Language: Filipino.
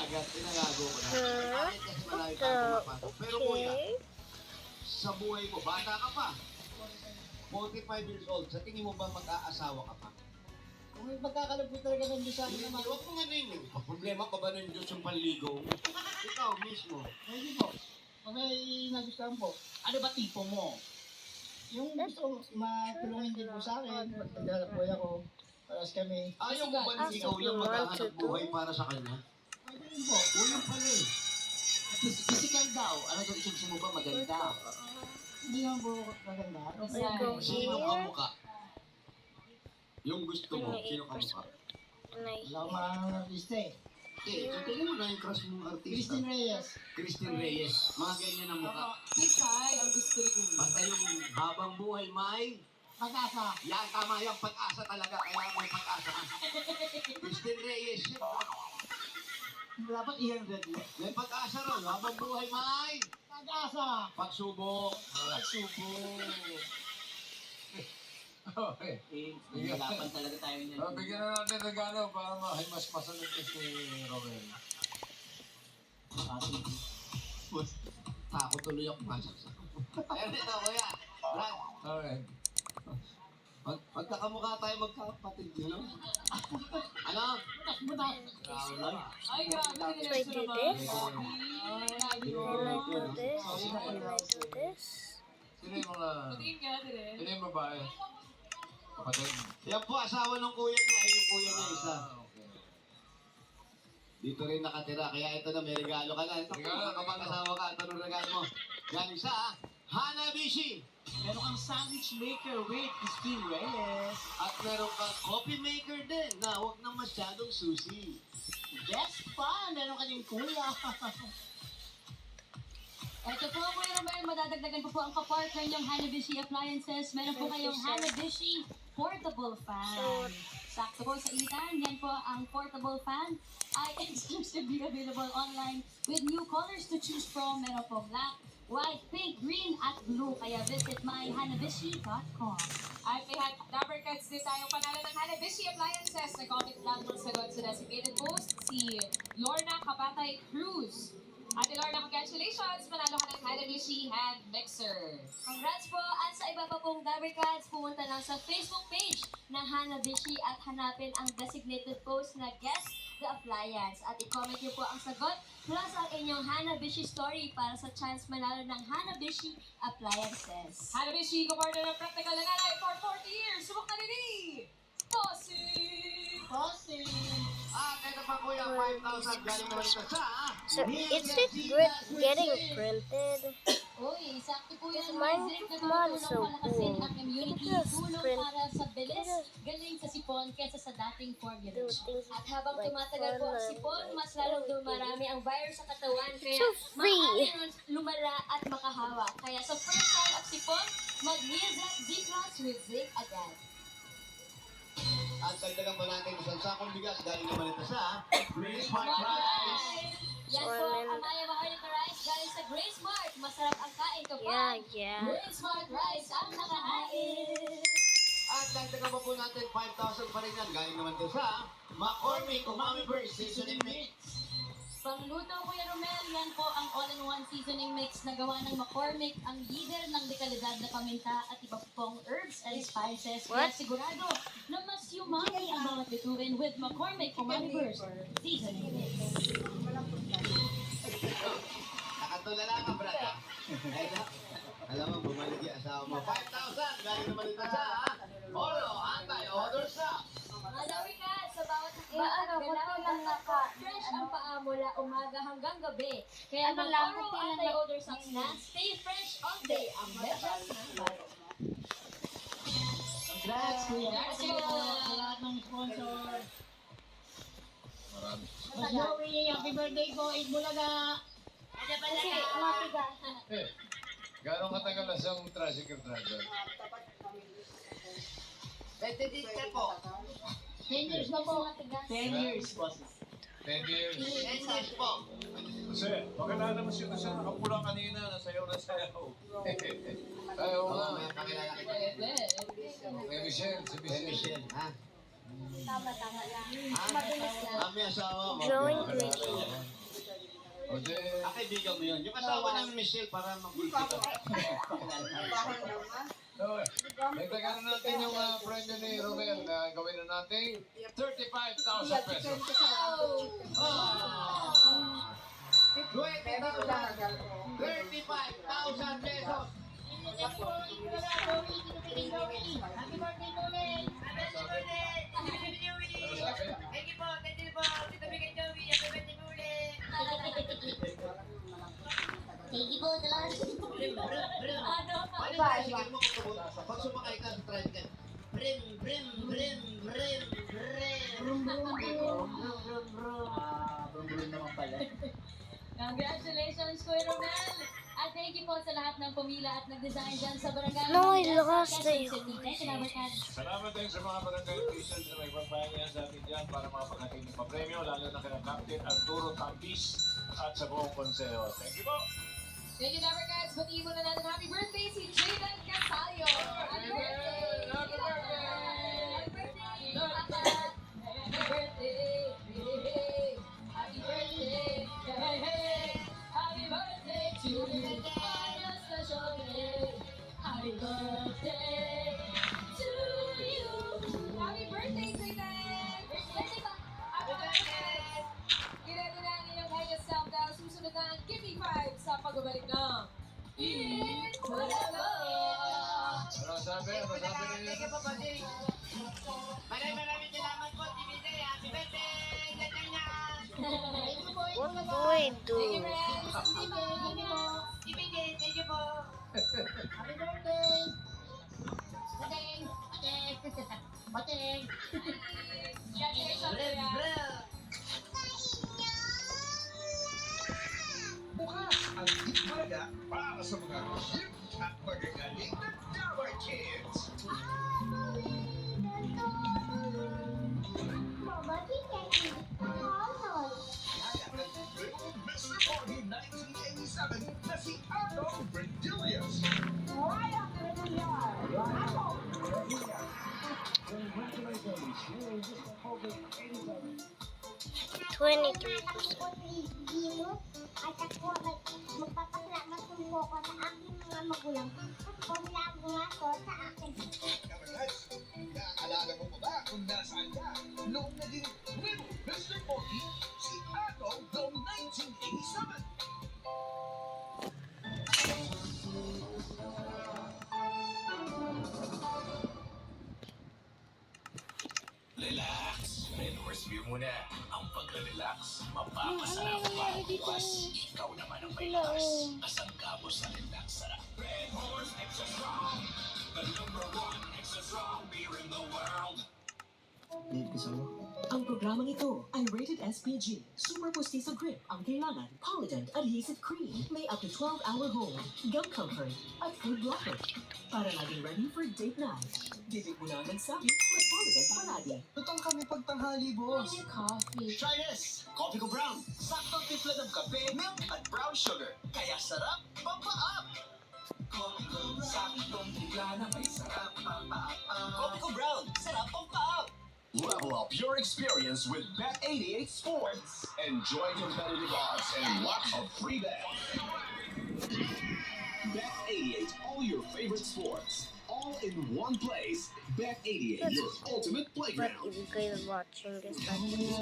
agad, tinagago ko na. Bakit kasi malayo ka pumapasok. Pero kuya, sa buhay mo, bata ka pa. 45 years old, sa tingin mo ba mag-aasawa ka pa? Kung may magkakalabot talaga ng Diyos sa akin naman. Huwag mo nga rin. Problema pa ba ng Diyos yung panligaw mo? Ikaw mismo. Hindi po. Kung may nagustuhan po. Ano ba tipo mo? Yung gusto matulungan din po sa akin. Pagdala po ako. Paras kami. Ayaw mo ba ng ikaw lang maghahanap buhay para sa kanya? Ay, ganun po. Uyong pala eh. Physical daw. Ano daw isip mo ba maganda? Hindi naman po maganda. Sino ka mukha? Yung gusto mo, sino ka mukha? Wala akong mga artista eh. Tingnan mo na yung crush mong artista. Christine Reyes. Christine Reyes. Mga ganyan ang mukha. Ay, ang gusto ko. Basta yung habang buhay may... Pag-asa. Yan, tama yan. Pag-asa talaga. Kaya may pag-asa ka. Christine Reyes. Dapat i-100 mo. May pag-asa ron. Habang buhay may... Pag-asa. Pagsubok. Okay. Hirapan talaga tayo niyan. Bigyan na natin regalo para mas masalit si Romel. Takot tuloy ako masaksak. Ayan ito, kuya. Brad, Alright. magkakamukha tayo magkakapatid, no? Ano? Ay, grabe. Should I do this? Can I do this? Can I do this? Sino yung babae? Kapatid. Yan po, asawa ng kuya niya. Ay, yung kuya niya isa. Okay. Dito rin nakatira. Kaya ito na, may regalo ka na. Ito po, Regalo, kapag asawa ka, ito ng regalo mo. Yan isa, Hanabishi. Meron kang sandwich maker with Christine Reyes. At meron kang coffee maker din na huwag na masyadong susi. Best pa! Meron ka din kuya. Ito po, Kuya Romel, madadagdagan po ang kapartner niyong Hanabishi Appliances. Meron po kayong Hanabishi Portable Fan. Sakto po sa initan, yan po ang portable fan ay exclusively available online with new colors to choose from. Meron po black, white, pink, green, at blue. Kaya visit myhanabishi.com. At may number cards din tayong panalo ng Hanabishi Appliances. Nag-comment lang ng sagot sa designated post si Lorna Kabatay Cruz. Ate Lorna, congratulations! Panalo ka ng Hanabishi Hand Mixer. Congrats po! At sa iba pa pong Dabber Cards, pumunta lang sa Facebook page ng Hanabishi at hanapin ang designated post na Guess the Appliance. At i-comment niyo po ang sagot plus ang inyong Hanabishi story para sa chance manalo ng Hanabishi Appliances. Hanabishi, kumarda ng practical na nanay for 40 years. Subok na nini! Bossing! Bossing. At ito pa kuya, 5,000 galing naman ito sa... So, is it getting printed? Uy, sakto po yan. Mine- Zinc na mine tumutulong so palakasin cool. ang immunity, It just tulong print- para sa bilis, it just galing sa sipon kesa sa dating formulation. things At habang like tumatagal po ang fun, sipon, like mas lalong everything. dumarami ang virus sa katawan, kaya So free. maaari lumala at makahawa. Kaya sa first sign of sipon, mag-Neozac Z-Plus with Zinc agad. At dagdagan pa natin isang sakong bigas galing naman ito sa Green Smart Rice. Yan po ang Maya Maharlika Rice galing sa Grace Mart. Masarap ang kain kapag Yeah. Grace Mart Rice ang nakahain. At dagdagan pa po natin 5,000 pa rin yan galing naman ito sa McCormick Umami Burst Seasoning Mix. Pangluto, Kuya Romel, yan po ang all-in-one seasoning mix na gawa ng McCormick, ang leader ng dekalidad na paminta at iba pong herbs and spices. Kaya What? sigurado na mas umami ang bawat bituin with McCormick Umami Burst Seasoning Mix. Nakatulala ka, brad. Alam mo, bumalik yung asawa mo. 5,000 galing naman ito sa Oro Anti-Odor Soap. Mga Dawika, sa bawat hakbang at galaw, fresh ang paa mula umaga hanggang gabi. Kaya mag-Oro Anti-Odor Socks na, stay fresh all day ang medyas ng baro. Congrats, kuya. Congrats, Sa kuya. lahat ng sponsor. Marami. Sa Joey, happy birthday po. Eid Bulaga. Kasi matigas. Gano'ng katagal na siyang tricycle driver? Petitita po. 10 years na po. 10 years, boss. 10 years. 10 years po. Kasi, maganda naman siya kasi nakapula kanina, nasayaw na sayaw. Ayaw Oo, nga. may pakilala kita. Kay Michelle, si Kay Michelle. Michelle, ha? Tama lang. Mabilis lang. May asawa mo. Drawing creative. O di, Kaibigan mo yun. Yung asawa ng Michelle para mag-ulti ka. dagdagan na natin yung friend ni Romel na gawin na natin 35,000 pesos. 35,000 pesos. Thank you po, salamat. Ano ba? Sige mo kung pag sumakay ka sa tricycle. Brim, brim, brim, brim, brim. Brum naman pala. Congratulations, Kuya Romel! At thank you po sa lahat ng pumila at nag-design dyan sa barangay. No, I lost Quezon it. City. Thank you, Nabarkad. Salamat din sa mga barangay officials na may pagpahinga sa atin dyan para makapaghating ng papremyo, lalo na kay Captain Arturo Tampis at sa buong konseho. Thank you po! Thank you, Dabarkats. Batiin mo na natin happy birthday si Jayden Casalio. Happy birthday! Happy birthday! Happy birthday! Happy birthday! Happy birthday! Happy birthday to you! Special day! Happy birthday to you! Happy birthday, Jayden! Birthday pa! Happy birthday! Kinento na ang inyong highest self dahil susunod na ang Give Me 5 sa pagbabalik ng Eat Whatever! Ano sabi? Ano sabi ninyo? Maraming salamat po, TVJ. Happy birthday! Ganyan! What do I do? Thank you, friends! TVJ, thank you po. Happy birthday! Bating! Bating! Bating! Congratulations, Brim, Kuya! brim. Bukas ang Gitbada para sa mga cute at magagaling na Dabber Kids. Kaya nag-build Mr. Foggy 1987 na si Arnold Bredilius. Congratulations, 23%. At ako magpapasalamat po ako sa aking mga magulang at pumilabo nga to sa akin. Kamagats, naaalala mo pa ba kung nasaan ka noong naging real Mr. Foggy si Arnold noong 1987? Relax. Reverse view muna. Ang pagre-relax, mapapasarap pa. Bukas, ikaw naman ang may lakas. Asang gabos sa relax sarap. Red Horse Extra Strong. The #1 extra strong beer in the world. Ang programang ito ay rated SPG. Super Postizo Grip ang kailangan. Polydent Adhesive Cream. May up to 12-hour hold, gum comfort, at food blocker. Para laging ready for date night. Bibig mo na ang nagsabi, mas Polydent palagi. Tutong kami pagtanghali, boss. Coffee. Try this! Coffee ko brown. Saktong timpla ng kape, milk, at brown sugar. Kaya sarap, pampa-up! Coffee ko brown. Saktong timpla na may sarap, pampa-up. Coffee ko brown. Sarap, pampa-up! Level up your experience with Bet88 Sports. Enjoy competitive odds and lots of free bets. Bet88, all your favorite sports, all in one place. Bet88, your ultimate But playground. if you guys are watching this,